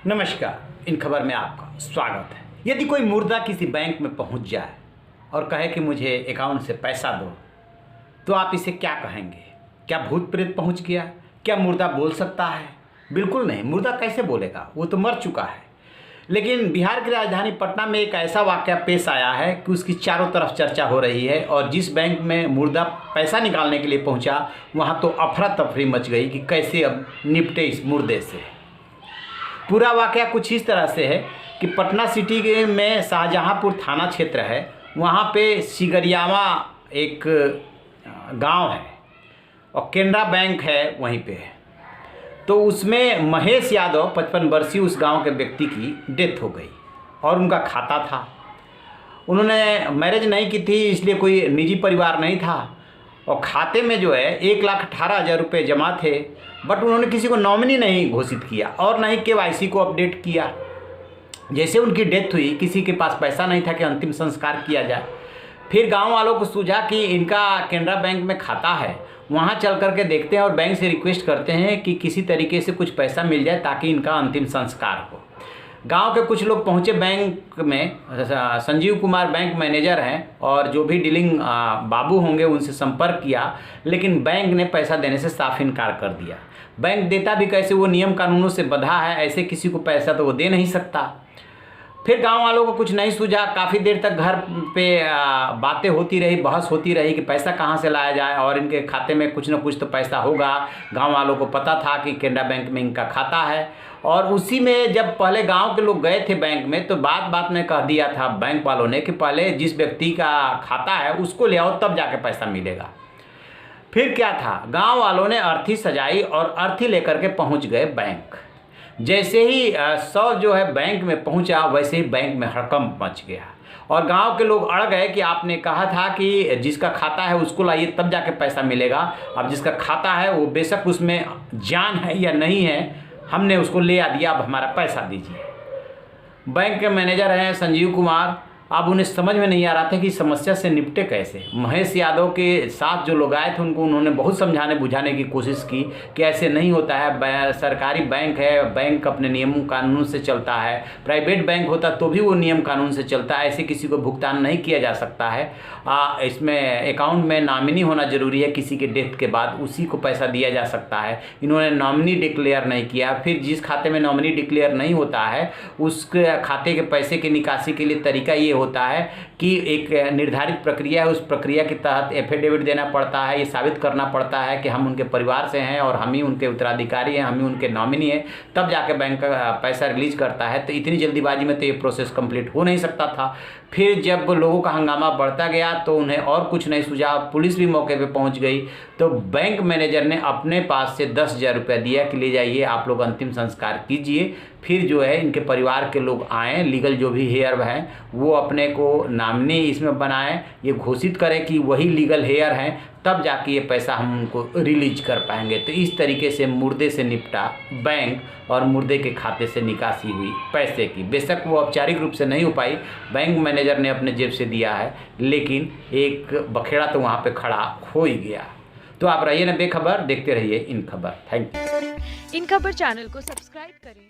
नमस्कार। इन खबर में आपका स्वागत है। यदि कोई मुर्दा किसी बैंक में पहुंच जाए और कहे कि मुझे अकाउंट से पैसा दो, तो आप इसे क्या कहेंगे? क्या भूत प्रेत पहुंच गया? क्या मुर्दा बोल सकता है? बिल्कुल नहीं। मुर्दा कैसे बोलेगा? वो तो मर चुका है। लेकिन बिहार की राजधानी पटना में एक ऐसा वाक़या पेश आया है कि उसकी चारों तरफ चर्चा हो रही है और जिस बैंक में मुर्दा पैसा निकालने के लिए पहुंचा, वहां तो अफरा तफरी मच गई कि कैसे अब निपटे इस मुर्दे से। पूरा वाक़या कुछ इस तरह से है कि पटना सिटी में शाहजहांपुर थाना क्षेत्र है, वहाँ पे सिगरियावा एक गांव है और केनरा बैंक है वहीं पे। तो उसमें महेश यादव 55 वर्षीय उस गांव के व्यक्ति की डेथ हो गई और उनका खाता था। उन्होंने मैरिज नहीं की थी, इसलिए कोई निजी परिवार नहीं था और खाते में जो है 1,18,000 रुपये जमा थे, बट उन्होंने किसी को नॉमिनी नहीं घोषित किया और ना ही KYC को अपडेट किया। जैसे उनकी डेथ हुई, किसी के पास पैसा नहीं था कि अंतिम संस्कार किया जाए। फिर गांव वालों को सूझा कि इनका केनरा बैंक में खाता है, वहां चल करके देखते हैं और बैंक से रिक्वेस्ट करते हैं कि किसी तरीके से कुछ पैसा मिल जाए ताकि इनका अंतिम संस्कार हो। गांव के कुछ लोग पहुंचे बैंक में। संजीव कुमार बैंक मैनेजर हैं और जो भी डीलिंग बाबू होंगे उनसे संपर्क किया, लेकिन बैंक ने पैसा देने से साफ इनकार कर दिया। बैंक देता भी कैसे? वो नियम कानूनों से बंधा है, ऐसे किसी को पैसा तो वो दे नहीं सकता। फिर गांव वालों को कुछ नहीं सूझा। काफ़ी देर तक घर पे बातें होती रही, बहस होती रही कि पैसा कहाँ से लाया जाए और इनके खाते में कुछ ना कुछ तो पैसा होगा। गांव वालों को पता था कि केनरा बैंक में इनका खाता है और उसी में जब पहले गांव के लोग गए थे बैंक में, तो बात में कह दिया था बैंक वालों ने कि पहले जिस व्यक्ति का खाता है उसको ले आओ, तब जाके पैसा मिलेगा। फिर क्या था, गाँव वालों ने अर्थी सजाई और अर्थी लेकर के पहुँच गए बैंक। जैसे ही शव जो है बैंक में पहुंचा, वैसे ही बैंक में हड़कंप मच गया और गांव के लोग अड़ गए कि आपने कहा था कि जिसका खाता है उसको लाइए, तब जाके पैसा मिलेगा। अब जिसका खाता है वो बेशक उसमें जान है या नहीं है, हमने उसको ले आ दिया, अब हमारा पैसा दीजिए। बैंक के मैनेजर हैं संजीव कुमार। अब उन्हें समझ में नहीं आ रहा था कि समस्या से निपटे कैसे। महेश यादव के साथ जो लोग आए थे उनको उन्होंने बहुत समझाने बुझाने की कोशिश की कि ऐसे नहीं होता है, सरकारी बैंक है, बैंक अपने नियम कानून से चलता है। प्राइवेट बैंक होता तो भी वो नियम कानून से चलता है, ऐसे किसी को भुगतान नहीं किया जा सकता है। इसमें अकाउंट में नॉमिनी होना ज़रूरी है, किसी के डेथ के बाद उसी को पैसा दिया जा सकता है। इन्होंने नॉमिनी डिक्लेयर नहीं किया। फिर जिस खाते में नॉमिनी डिक्लेयर नहीं होता है, उस खाते के पैसे की निकासी के लिए तरीका ये होता है कि एक निर्धारित प्रक्रिया है, उस प्रक्रिया के तहत एफिडेविट देना पड़ता है। ये साबित करना पड़ता है कि हम उनके परिवार से हैं और हम ही उनके उत्तराधिकारी हैं, हम ही उनके नॉमिनी हैं, तब जाके बैंक का पैसा रिलीज करता है। तो इतनी जल्दीबाजी में तो ये प्रोसेस कंप्लीट हो नहीं सकता था। फिर जब लोगों का हंगामा बढ़ता गया तो उन्हें और कुछ नहीं सूझा, पुलिस भी मौके पे पहुंच गई। तो बैंक मैनेजर ने अपने पास से 10,000 रुपया दिया कि ले जाइए, आप लोग अंतिम संस्कार कीजिए। फिर जो है इनके परिवार के लोग आए, लीगल जो भी हेयर हैं वो अपने को नामिनी इसमें बनाएं, ये घोषित करें कि वही लीगल हेयर हैं, तब जाके ये पैसा हम उनको रिलीज कर पाएंगे। तो इस तरीके से मुर्दे से निपटा बैंक और मुर्दे के खाते से निकासी हुई पैसे की। बेशक वो औपचारिक रूप से नहीं हो पाई, बैंक मैनेजर ने अपने जेब से दिया है, लेकिन एक बखेड़ा तो वहाँ पे खड़ा हो ही गया। तो आप रहिए ना बेखबर, देखते रहिए इन खबर। Thank you. इन खबर चैनल को सब्सक्राइब करें।